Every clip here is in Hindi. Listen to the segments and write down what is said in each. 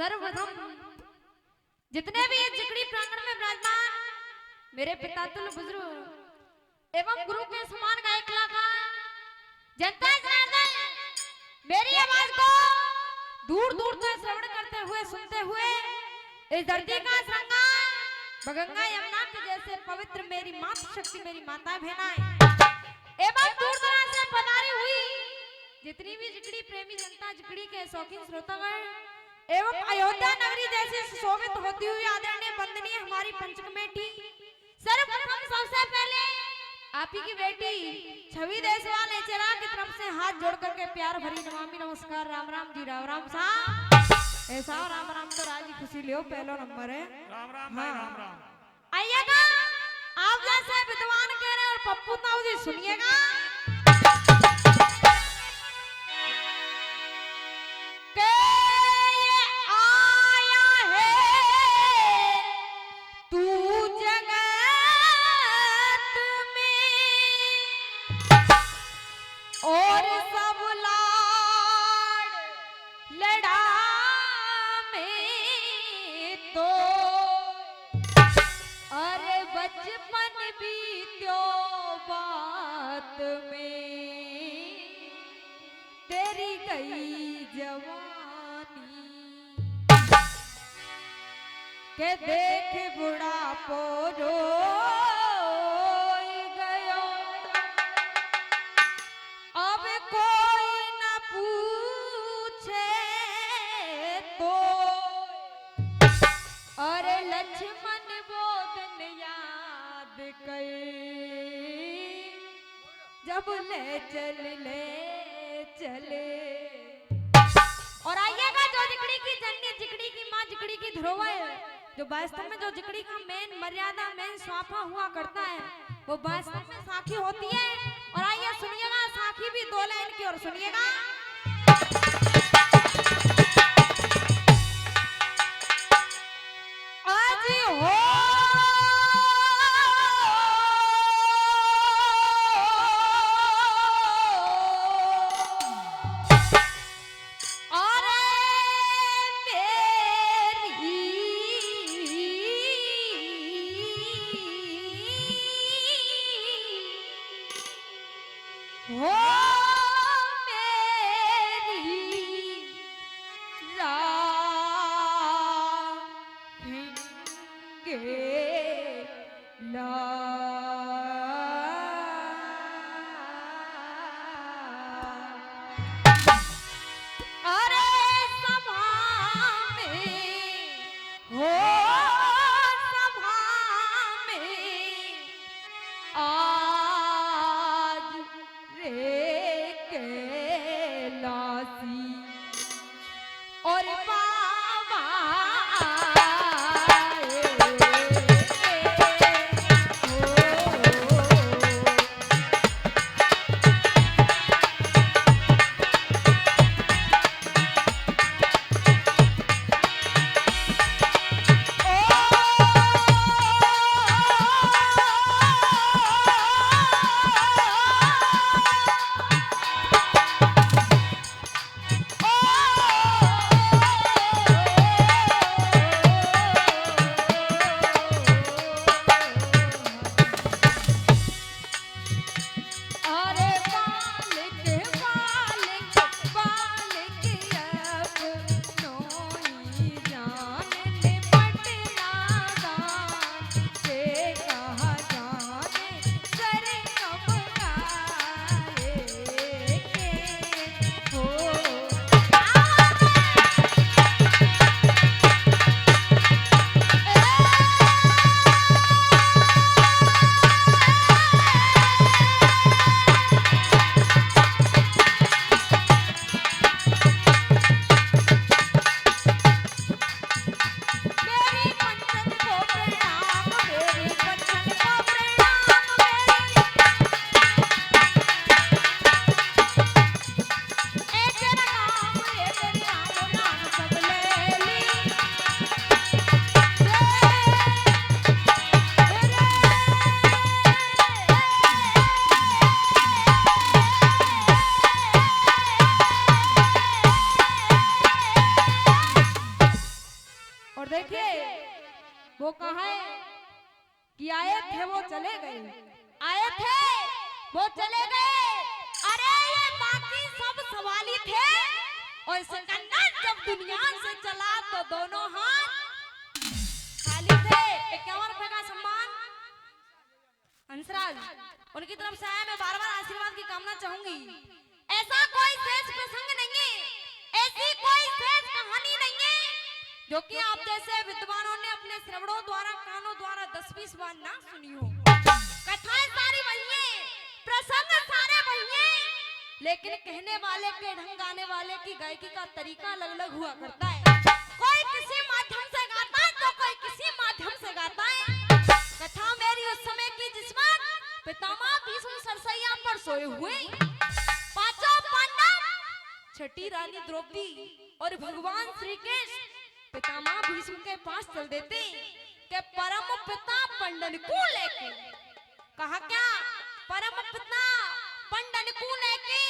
सर्वप्रथम जितने भी इस जिगड़ी प्रांगण में विराजमान मेरे पिता तुल्य बुजुर्ग एवं गुरु के समान गायक कलाकार जनता जनार्दन मेरी आवाज को दूर दूर तक श्रवण करते हुए सुनते हुए इस धरती का श्रृंगार गंगा यमुना के जैसे पवित्र मेरी मातृशक्ति मेरी माता बहनाएं एवं दूर दराज से पधारी हुई जितनी भी जिगड़ी प्रेमी जनता जिगड़ी के शौकीन श्रोतागण एवं अयोध्या नगरी जैसे सुशोभित होती हुई आदरणीय वंदनीय हमारी पंच कमेटी सर्वप्रथम सबसे पहले आप ही की बेटी छवि देशवाल नेचरा की तरफ से हाथ जोड़ करके प्यार भरी नमामि नमस्कार राम राम जी राम राम साहब ऐसा राम राम तो राजी खुशी लियो पहला नंबर है राम राम भाई राम राम। आइएगा आप जैसे विद्वान कह रहे और पप्पू ताऊ जी सुनिएगा और सब लाड़ लड़ा में तो अरे बचपन बीत्यो बात में तेरी गई जवानी के देख बुढ़ापो रो जब ले चले और आइएगा जो जिगड़ी की जननी जिगड़ी की माँ जिगड़ी की धरोहर जो वास्तव में जो जिगड़ी का मेन मर्यादा मेन स्वाफा हुआ करता है वो वास्तव में साखी होती है। और आइए सुनिएगा साखी भी दो लाइन की और सुनिएगा आज हो हो वो कहा है कि आए थे वो चले गए, आए थे वो चले गए। अरे ये बाकी सब सवाली थे और सिकंदर जब दुनिया से चला तो दोनों हाथ खाली थे। 51 रुपए का सम्मान हंसराज उनकी तरफ से आया। मैं बार बार आशीर्वाद की कामना चाहूंगी। ऐसा कोई शेष प्रसंग नहीं है, ऐसी कोई शेष कहानी नहीं है जो कि आप जैसे विद्वानों ने अपने श्रवणों द्वारा कानों द्वारा 10-20 बार ना सुनी हो। कथाएं सारी वही हैं, प्रसंग सारे वही हैं, लेकिन कहने वाले के ढंग, गाने वाले की गायकी का तरीका अलग अलग हुआ करता है। कोई किसी माध्यम से गाता है तो कोई किसी माध्यम से गाता है। कथा मेरी उस समय की जिस वक्त पितामह भीष्म सरसैया पर सोए हुए पांचों पांडव, छठी रानी द्रौपदी और भगवान श्री कृष्ण पितामह भीष्म के पास चल देते कि परम पिता पंडन को लेके, कहा क्या परम पिता पंडन को लेके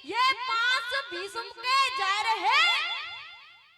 ये पास भीष्म के जा रहे,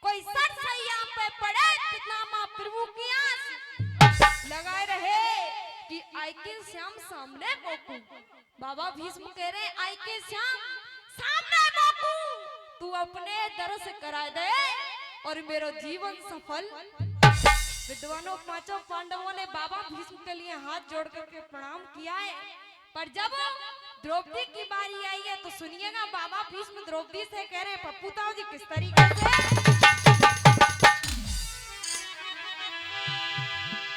कोई सरसैया पे पड़े पितामह प्रभु की आस लगाए रहे कि आई के श्याम सामने बोकू। बाबा भीष्म कह रहे आई के श्याम सामने बोकू, तू अपने दर्श करा दे और मेरा जीवन सफल। विद्वानों पांचों पांडवों ने बाबा भीष्म के लिए हाथ जोड़ करके प्रणाम किया है। पर जब द्रौपदी की बारी आई है तो सुनिएगा बाबा भीष्म द्रौपदी से कह रहे हैं पप्पू ताऊ जी किस तरीके से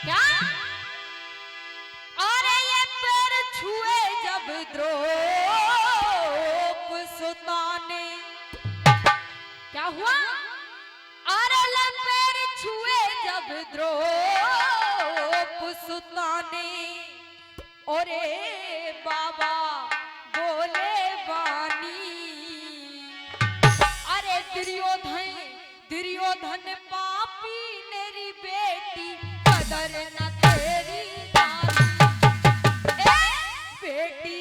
क्या। अरे ये पैर छुए जब द्रौप सुता ने, क्या हुआ। अरे ले पैर छुए जब द्रौप सुता ने, ओरे बाबा बोले वाणी, अरे दुर्योधन पापी मेरी बेटी कदर न तेरी बेटी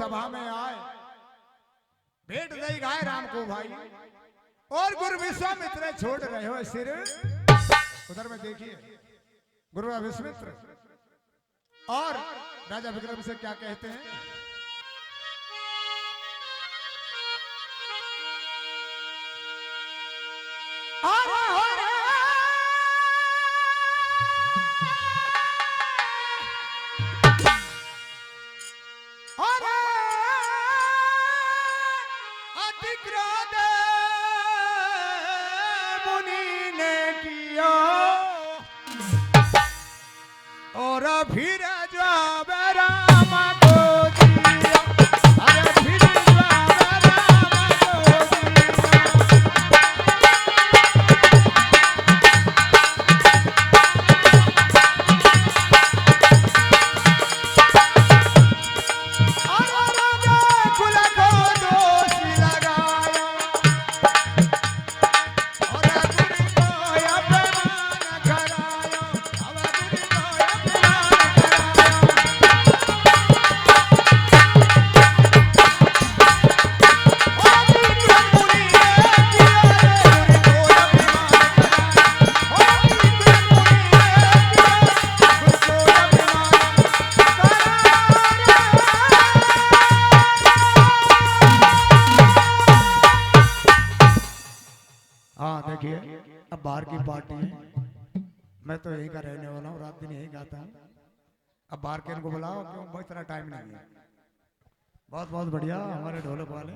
सभा में आए, भेंट दई गाय राम को भाई, और गुरु विश्वामित्र छोड़ रहे हो सिर। उधर में देखिए गुरु विश्वामित्र और राजा विक्रम से क्या कहते हैं। और फिर जब राम को दिया, अरे फिर जब राम को दिया, और राजा कुल को दोष लगाया, और गुरु को अपमान कराया, अब गुरु को हाँ देखिए, अब बाहर की पार्टी है, मैं तो यहीं का रहने वाला हूँ, रात दिन यहीं गाता हूँ। अब बाहर के इनको बुलाओ, क्यों बहुत सारा टाइम नहीं है। बहुत बहुत बढ़िया हमारे ढोलक वाले।